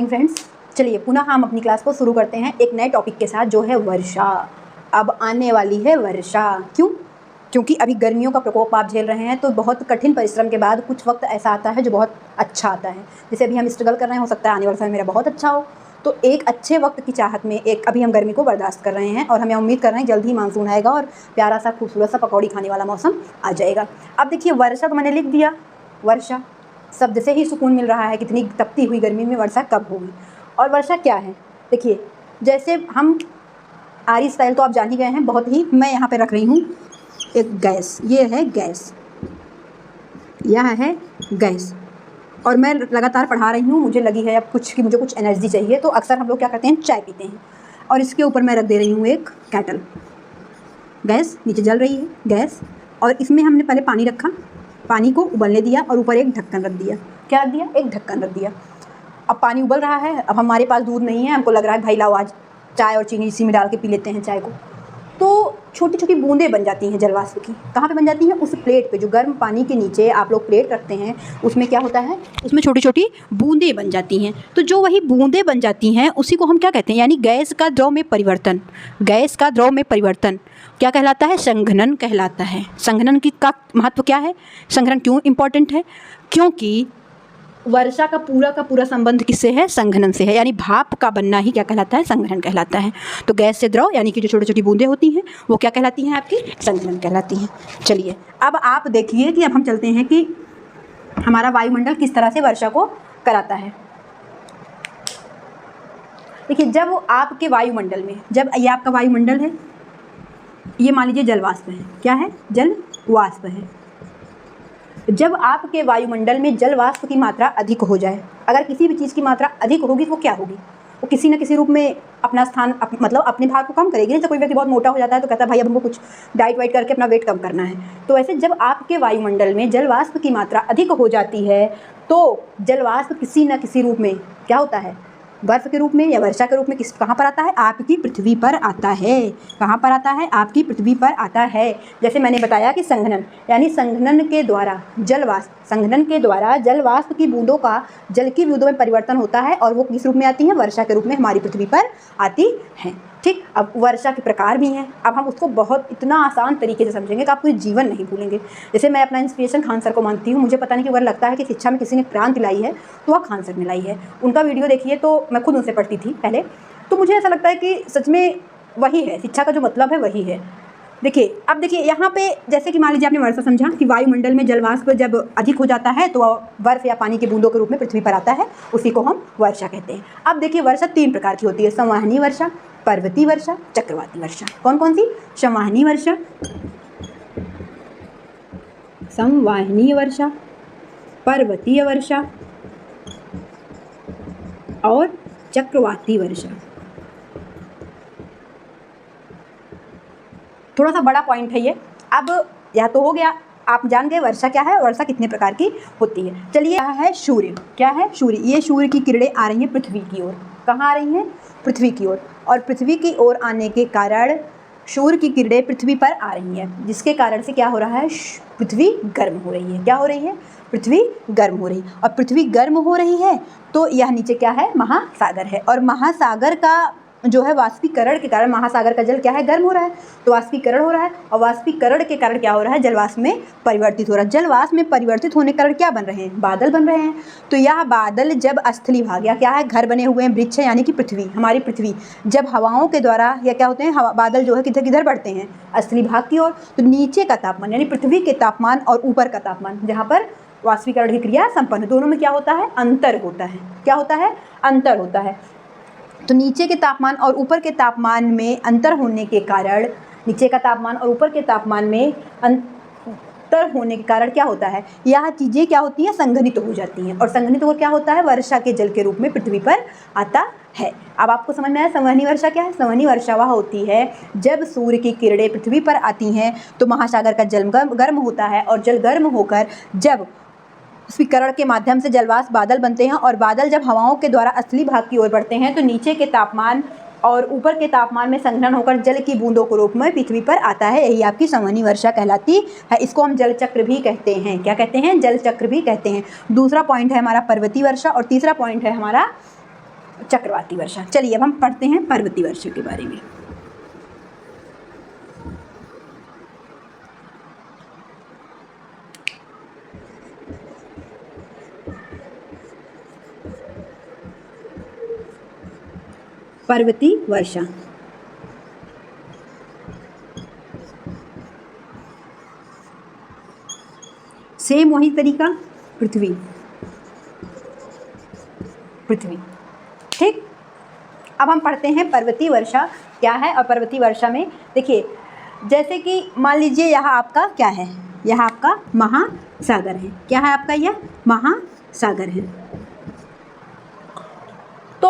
Morning friends. चलिए पुनः हम अपनी क्लास को शुरू करते हैं एक नए टॉपिक के साथ, जो है वर्षा। अब आने वाली है वर्षा। क्यों? क्योंकि अभी गर्मियों का प्रकोप आप झेल रहे हैं, तो बहुत कठिन परिश्रम के बाद कुछ वक्त ऐसा आता है जो बहुत अच्छा आता है। जैसे अभी हम स्ट्रगल कर रहे हैं, हो सकता है आने वाला समय मेरा बहुत अच्छा हो। तो एक अच्छे वक्त की चाहत में अभी हम गर्मी को बर्दाश्त कर रहे हैं और हमें उम्मीद कर रहे हैं जल्द ही मानसून आएगा और प्यारा सा खूबसूरत सा पकौड़ी खाने वाला मौसम आ जाएगा। अब देखिए, वर्षा तो मैंने लिख दिया। वर्षा शब्द से ही सुकून मिल रहा है। कितनी तपती हुई गर्मी में वर्षा कब होगी? और वर्षा क्या है? देखिए, जैसे हम आरी स्टाइल तो आप जान ही गए हैं बहुत ही। मैं यहाँ पे रख रही हूँ एक गैस। ये है गैस, यह है गैस। और मैं लगातार पढ़ा रही हूँ, मुझे लगी है अब मुझे कुछ एनर्जी चाहिए। तो अक्सर हम लोग क्या करते हैं, चाय पीते हैं। और इसके ऊपर मैं रख दे रही हूँ एक केटल। गैस नीचे जल रही है, गैस। और इसमें हमने पहले पानी रखा, पानी को उबलने दिया और ऊपर एक ढक्कन रख दिया। क्या रख दिया? एक ढक्कन रख दिया। अब पानी उबल रहा है। अब हमारे पास दूध नहीं है, हमको लग रहा है भाई लाओ आज चाय और चीनी इसी में डाल के पी लेते हैं चाय को। तो छोटी छोटी बूंदें बन जाती हैं जलवाष्प की। कहाँ पे बन जाती हैं? उस प्लेट पे, जो गर्म पानी के नीचे आप लोग प्लेट रखते हैं, उसमें क्या होता है, उसमें छोटी छोटी बूंदें बन जाती हैं। तो जो वही बूंदें बन जाती हैं उसी को हम क्या कहते हैं, यानी गैस का द्रव में परिवर्तन। गैस का द्रव में परिवर्तन क्या कहलाता है? संघनन कहलाता है। संघनन का महत्व क्या है? संघनन क्यों इम्पॉर्टेंट है? क्योंकि वर्षा का पूरा संबंध किससे है? संघनन से है। यानी भाप का बनना ही क्या कहलाता है? संघनन कहलाता है। तो गैस से द्रव यानी कि जो छोटी छोटी बूंदें होती हैं वो क्या कहलाती हैं? आपकी संघनन कहलाती हैं। चलिए अब आप देखिए कि अब हम चलते हैं कि हमारा वायुमंडल किस तरह से वर्षा को कराता है। देखिए, जब आपके वायुमंडल में, जब ये आपका वायुमंडल है, ये मान लीजिए जलवाष्प है। क्या है? जल वाष्प है। जब आपके वायुमंडल में जल वाष्प की मात्रा अधिक हो जाए, अगर किसी भी चीज़ की मात्रा अधिक होगी वो क्या होगी? वो किसी न किसी रूप में अपना स्थान मतलब अपने भार को कम करेगी। जैसे कोई व्यक्ति बहुत मोटा हो जाता है तो कहता है भाई अब हमको कुछ डाइट वाइट करके अपना वेट कम करना है। तो ऐसे जब आपके वायुमंडल में जल वाष्प की मात्रा अधिक हो जाती है तो जल वाष्प किसी न किसी रूप में क्या होता है? बर्फ के रूप में या वर्षा के रूप में कहाँ पर आता है? आपकी पृथ्वी पर आता है। कहाँ पर आता है? आपकी पृथ्वी पर आता है। जैसे मैंने बताया कि संघनन, यानी संघनन के द्वारा जल वाष्प की बूंदों का जल की बूंदों में परिवर्तन होता है और वो किस रूप में आती हैं? वर्षा के रूप में हमारी पृथ्वी पर आती हैं। ठीक। अब वर्षा के प्रकार भी हैं। अब हम उसको बहुत इतना आसान तरीके से समझेंगे कि आप पूरे जीवन नहीं भूलेंगे। जैसे मैं अपना इंस्पिरेशन खान सर को मानती हूँ। मुझे पता नहीं क्यों अगर लगता है कि शिक्षा में किसी ने क्रांति लाई है तो वह खान सर ने लाई है। उनका वीडियो देखिए, तो मैं खुद उनसे पढ़ती थी पहले, तो मुझे ऐसा लगता है कि सच में वही है, शिक्षा का जो मतलब है वही है। देखिए, अब देखिए यहाँ पे, जैसे कि मान लीजिए आपने वर्षा समझा कि वायुमंडल में जलवाष्प जब अधिक हो जाता है तो बर्फ या पानी की बूंदों के रूप में पृथ्वी पर आता है, उसी को हम वर्षा कहते हैं। अब देखिए, वर्षा 3 प्रकार की होती है: संवहनी वर्षा, पर्वतीय वर्षा, चक्रवाती वर्षा। कौन कौन सी? संवहनी वर्षा, संवहनीय वर्षा, पर्वतीय वर्षा और चक्रवाती वर्षा। थोड़ा सा बड़ा पॉइंट है ये। अब यह तो हो गया, आप जान गए वर्षा क्या है, वर्षा कितने प्रकार की होती है। चलिए, यह है सूर्य। क्या है? सूर्य। ये सूर्य की किरणें आ रही हैं पृथ्वी की ओर। कहाँ आ रही हैं? पृथ्वी की ओर। और पृथ्वी की ओर आने के कारण सूर्य की किरणें पृथ्वी पर आ रही हैं, जिसके कारण से क्या हो रहा है? पृथ्वी गर्म हो रही है। क्या हो रही है? पृथ्वी गर्म हो रही है। और पृथ्वी गर्म हो रही है तो यह नीचे क्या है? महासागर है। और महासागर का जो है वाष्पीकरण के कारण, महासागर का जल क्या है? गर्म हो रहा है। तो वाष्पीकरण हो रहा है और वाष्पीकरण के कारण क्या हो रहा है? जलवाष्प में परिवर्तित हो रहा है। जलवाष्प में परिवर्तित होने के कारण क्या बन रहे हैं? बादल बन रहे हैं। तो यह बादल जब स्थलीभाग, या क्या है, घर बने हुए हैं, वृक्ष है, यानी कि पृथ्वी, हमारी पृथ्वी जब हवाओं के द्वारा या क्या होते हैं, हवा बादल जो है किधर किधर बढ़ते हैं? स्थलीभाग की ओर। तो नीचे का तापमान यानी पृथ्वी के तापमान और ऊपर का तापमान, जहाँ पर वाष्पीकरण की क्रिया संपन्न, दोनों में क्या होता है? अंतर होता है। क्या होता है? अंतर होता है। तो नीचे के तापमान और ऊपर के तापमान में अंतर होने के कारण, नीचे का तापमान और ऊपर के तापमान में अंतर होने के कारण क्या होता है? यह चीज़ें क्या होती हैं? संघनित हो जाती हैं। और संघनित होकर क्या होता है? वर्षा के जल के रूप में पृथ्वी पर आता है। अब आपको समझ में आया संवहनी वर्षा क्या है? संवहनी वर्षा वह होती है जब सूर्य की किरणें पृथ्वी पर आती हैं तो महासागर का जल गर्म होता है और जल गर्म होकर जब वाष्पीकरण के माध्यम से जलवाष्प बादल बनते हैं और बादल जब हवाओं के द्वारा असली भाग की ओर बढ़ते हैं तो नीचे के तापमान और ऊपर के तापमान में संघनन होकर जल की बूंदों के रूप में पृथ्वी पर आता है। यही आपकी संवहनी वर्षा कहलाती है। इसको हम जल चक्र भी कहते हैं। क्या कहते हैं? जल चक्र भी कहते हैं। दूसरा पॉइंट है हमारा पर्वतीय वर्षा और तीसरा पॉइंट है हमारा चक्रवाती वर्षा। चलिए अब हम पढ़ते हैं पर्वतीय वर्षा के बारे में। पर्वतीय वर्षा सेम वही तरीका, पृथ्वी। ठीक, अब हम पढ़ते हैं पर्वतीय वर्षा क्या है। और पर्वतीय वर्षा में देखिए, जैसे कि मान लीजिए यहाँ आपका क्या है, यहाँ आपका महासागर है। क्या है आपका, यह महासागर है। तो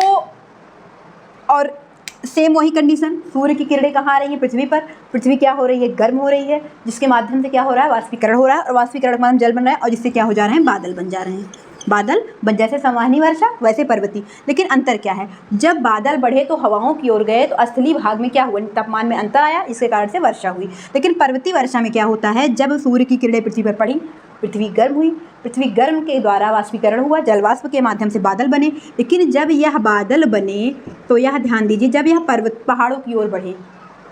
और सेम वही कंडीशन, सूर्य की किरणें कहाँ आ रही हैं, पृथ्वी पर। पृथ्वी क्या हो रही है, गर्म हो रही है, जिसके माध्यम से क्या हो रहा है, वाष्पीकरण हो रहा है, और वाष्पीकरण के माध्यम जल बन रहा है, और जिससे क्या हो जा रहे हैं, बादल बन जा रहे हैं। बादल बन, जैसे संवहनी वर्षा वैसे पर्वतीय। लेकिन अंतर क्या है, जब बादल बढ़े तो हवाओं की ओर गए, तो स्थलीय भाग में क्या हुआ, तापमान में अंतर आया, इसके कारण से वर्षा हुई। लेकिन पर्वतीय वर्षा में क्या होता है, जब सूर्य की किरणें पृथ्वी पर पड़ी, पृथ्वी गर्म हुई, पृथ्वी गर्म के द्वारा वाष्पीकरण हुआ, जलवाष्प के माध्यम से बादल बने। लेकिन जब यह बादल बने तो यह ध्यान दीजिए, जब यह पर्वत पहाड़ों की ओर बढ़े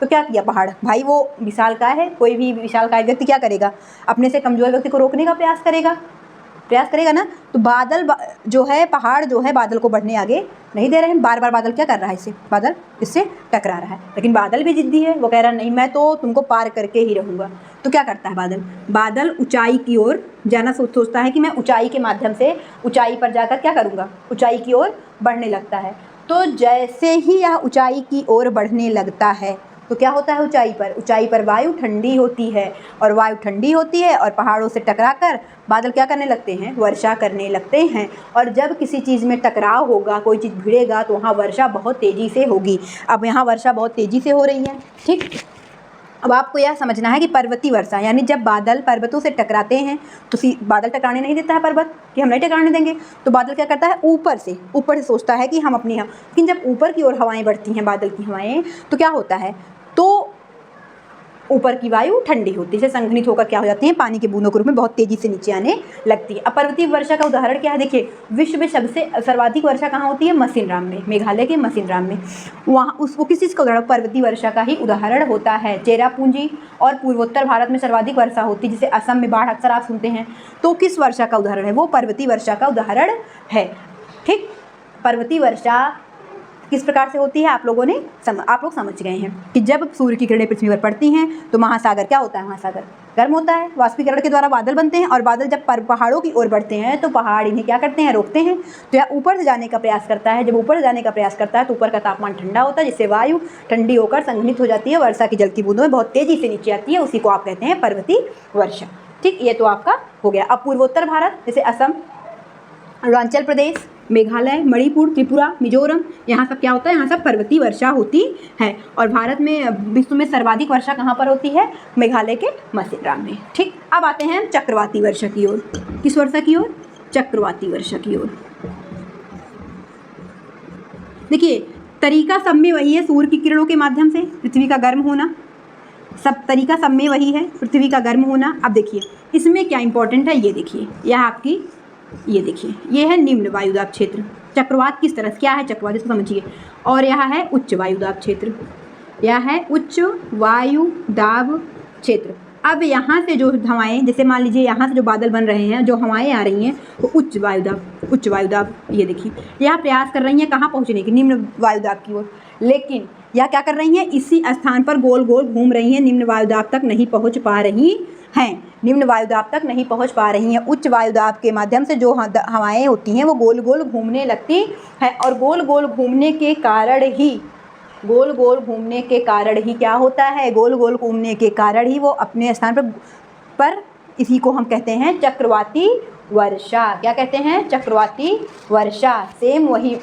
तो क्या किया पहाड़, भाई वो विशालकाय है, कोई भी विशालकाय व्यक्ति क्या करेगा, अपने से कमजोर व्यक्ति को रोकने का प्रयास करेगा ना। तो बादल जो है, पहाड़ जो है, बादल को बढ़ने आगे नहीं दे रहे हैं। बार बार बादल क्या कर रहा है, बादल इससे टकरा रहा है। लेकिन बादल भी जिद्दी है, वो कह रहा नहीं, मैं तो तुमको पार करके ही रहूँगा। तो क्या करता है बादल ऊंचाई की ओर जाना सोचता है कि मैं ऊंचाई के माध्यम से ऊंचाई पर जाकर क्या करूँगा, ऊंचाई की ओर बढ़ने लगता है। तो जैसे ही यह ऊंचाई की ओर बढ़ने लगता है तो क्या होता है, ऊंचाई पर वायु ठंडी होती है, और वायु ठंडी होती है और पहाड़ों से टकराकर बादल क्या करने लगते हैं, वर्षा करने लगते हैं। और जब किसी चीज़ में टकराव होगा, कोई चीज़ भिड़ेगा, तो वहाँ वर्षा बहुत तेज़ी से होगी। अब यहाँ वर्षा बहुत तेज़ी से हो रही है। ठीक, अब आपको यह समझना है कि पर्वतीय वर्षा यानी जब बादल पर्वतों से टकराते हैं तो बादल टकराने नहीं देता है पर्वत, कि हम नहीं टकराने देंगे। तो बादल क्या करता है, ऊपर से सोचता है कि हम अपने यहाँ, लेकिन जब ऊपर की ओर हवाएं बढ़ती हैं, बादल की हवाएं, तो क्या होता है, तो ऊपर की वायु ठंडी होती है, संघनित होकर क्या हो जाती है, पानी के बूंदों के रूप में बहुत तेजी से नीचे आने लगती है। अब पर्वतीय वर्षा का उदाहरण क्या है, देखिए विश्व में सबसे सर्वाधिक वर्षा कहाँ होती है, मसिनराम में, मेघालय के मसिनराम में। वहाँ उसको किस चीज़ का उदाहरण, पर्वतीय वर्षा का ही उदाहरण होता है। चेरापूंजी और पूर्वोत्तर भारत में सर्वाधिक वर्षा होती है, जिसे असम में बाढ़ अक्सर आप सुनते हैं। तो किस वर्षा का उदाहरण है, वो पर्वतीय वर्षा का उदाहरण है। ठीक, पर्वतीय वर्षा किस प्रकार से होती है, आप लोग समझ गए हैं कि जब सूर्य की किरणें पृथ्वी पर पड़ती हैं तो महासागर क्या होता है, महासागर गर्म होता है, वाष्पीकरण के द्वारा बादल बनते हैं, और बादल जब पहाड़ों की ओर बढ़ते हैं तो पहाड़ इन्हें क्या करते हैं, रोकते हैं। तो यह ऊपर से जाने का प्रयास करता है, जब ऊपर से जाने का प्रयास करता है तो ऊपर का तापमान ठंडा होता है, जिससे वायु ठंडी होकर संघनित हो जाती है, वर्षा की जल की बूंदों में बहुत तेजी से नीचे आती है, उसी को आप कहते हैं पर्वतीय वर्षा। ठीक, ये तो आपका हो गया। अब पूर्वोत्तर भारत, जैसे असम, अरुणाचल प्रदेश, मेघालय, मणिपुर, त्रिपुरा, मिजोरम, यहाँ सब क्या होता है, यहाँ सब पर्वतीय वर्षा होती है। और भारत में, विश्व में सर्वाधिक वर्षा कहाँ पर होती है, मेघालय के मसिनराम में। ठीक, अब आते हैं चक्रवाती वर्षा की ओर। किस वर्षा की ओर, चक्रवाती वर्षा की ओर। देखिए तरीका सब में वही है, सूर्य की किरणों के माध्यम से पृथ्वी का गर्म होना, सब तरीका सब में वही है, पृथ्वी का गर्म होना। अब देखिए इसमें क्या इंपॉर्टेंट है, ये देखिए, यह आपकी, ये देखिए, ये है निम्न वायुदाब क्षेत्र। चक्रवात किस तरह, क्या है चक्रवात, इसको समझिए। और यह है उच्च वायुदाब क्षेत्र, यह है उच्च वायुदाब क्षेत्र। अब यहाँ से जो हवाएं, जैसे मान लीजिए यहाँ से जो बादल बन रहे हैं, जो हवाएं आ रही हैं, वो उच्च वायुदाब, ये देखिए, यह प्रयास कर रही हैं कहाँ पहुँचने की, निम्न वायुदाब की ओर। लेकिन यह क्या कर रही हैं, इसी स्थान पर गोल गोल घूम रही हैं, निम्न वायुदाब तक नहीं पहुँच पा रही हैं, निम्न वायुदाब तक नहीं पहुंच पा रही हैं। उच्च वायुदाब के माध्यम से जो हवाएं होती हैं वो गोल गोल घूमने लगती हैं, और गोल गोल घूमने के कारण ही क्या होता है, गोल गोल घूमने के कारण ही वो अपने स्थान पर इसी को हम कहते हैं चक्रवाती वर्षा। क्या कहते हैं, चक्रवाती वर्षा। सेम वही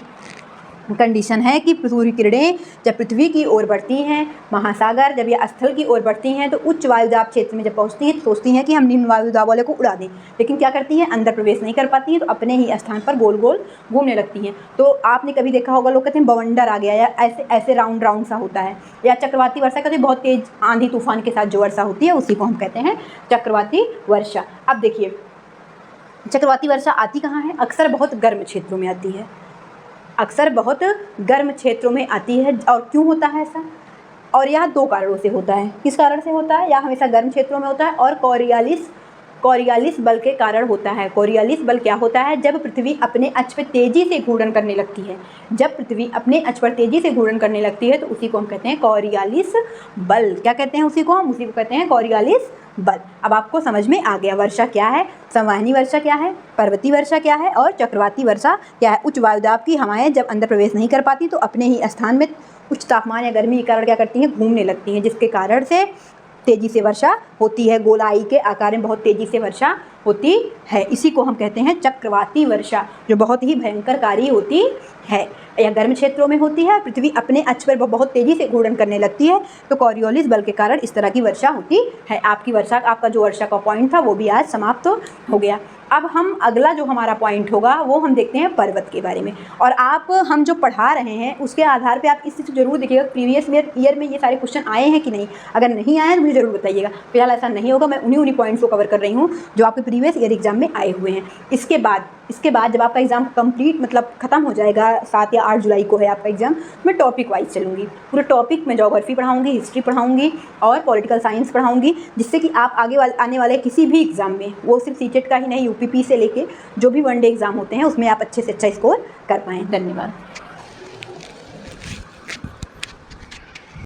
कंडीशन है कि सूर्य किरणें जब पृथ्वी की ओर बढ़ती हैं, महासागर जब ये स्थल की ओर बढ़ती हैं, तो उच्च वायुदाब क्षेत्र में जब पहुंचती हैं तो सोचती हैं कि हम निम्न वायुदाब वाले को उड़ा दें, लेकिन क्या करती हैं, अंदर प्रवेश नहीं कर पाती हैं, तो अपने ही स्थान पर गोल गोल घूमने लगती हैं। तो आपने कभी देखा होगा, लोग कहते हैं बवंडर आ गया, या ऐसे राउंड राउंड सा होता है, या चक्रवाती वर्षा कहते हैं, बहुत तेज आंधी तूफान के साथ जो वर्षा होती है उसी को हम कहते हैं चक्रवाती वर्षा। अब देखिए चक्रवाती वर्षा आती कहाँ है, अक्सर बहुत गर्म क्षेत्रों में आती है, अक्सर बहुत गर्म क्षेत्रों में आती है। और क्यों होता है ऐसा? और यह 2 कारणों से होता है। किस कारण से होता है? यह हमेशा गर्म क्षेत्रों में होता है और कोरियालिस बल के कारण होता है। कोरियालिस बल क्या होता है? जब पृथ्वी अपने अक्ष पर तेजी से घूर्णन करने लगती है, जब पृथ्वी अपने अक्ष पर तेजी से घूर्णन करने लगती है तो उसी को हम कहते हैं कोरियालिस बल। क्या कहते हैं उसी को? हम उसी को कहते हैं कोरियालिस बल। अब आपको समझ में आ गया वर्षा क्या है, संवहनी वर्षा क्या है, पर्वतीय वर्षा क्या है और चक्रवाती वर्षा क्या है। उच्च वायुदाब की हवाएं जब अंदर प्रवेश नहीं कर पाती तो अपने ही स्थान में उच्च तापमान या गर्मी के कारण क्या करती हैं? घूमने लगती हैं, जिसके कारण से तेज़ी से वर्षा होती है। गोलाई के आकार में बहुत तेज़ी से वर्षा होती है। इसी को हम कहते हैं चक्रवाती वर्षा, जो बहुत ही भयंकरकारी होती है। यह गर्म क्षेत्रों में होती है। पृथ्वी अपने अक्ष पर बहुत तेज़ी से घूर्णन करने लगती है तो कोरियोलिस बल के कारण इस तरह की वर्षा होती है। आपका जो वर्षा का पॉइंट था वो भी आज समाप्त हो गया। अब हम अगला जो हमारा पॉइंट होगा वो हम देखते हैं पर्वत के बारे में। और हम जो पढ़ा रहे हैं उसके आधार पे आप इस चीज़ को जरूर देखिएगा प्रीवियस ईयर में ये सारे क्वेश्चन आए हैं कि नहीं। अगर नहीं आए हैं तो मुझे ज़रूर बताइएगा। फिलहाल ऐसा नहीं होगा, मैं उन्हीं पॉइंट्स को कवर कर रही हूँ जो आपके प्रीवियस ईयर एग्जाम में आए हुए हैं। इसके बाद जब आपका एग्ज़ाम कंप्लीट मतलब ख़त्म हो जाएगा, 7 या 8 जुलाई को है आपका एग्ज़ाम, मैं टॉपिक वाइज चलूँगी। पूरे टॉपिक में ज्योग्राफी पढ़ाऊँगी, हिस्ट्री पढ़ाऊँगी और पॉलिटिकल साइंस पढ़ाऊँगी, जिससे कि आप आने वाले किसी भी एग्ज़ाम में, वो सिर्फ सीटेट का ही नहीं, यूपीपी से लेके जो भी वनडे एग्ज़ाम होते हैं उसमें आप अच्छे से अच्छा स्कोर कर पाएँ। धन्यवाद।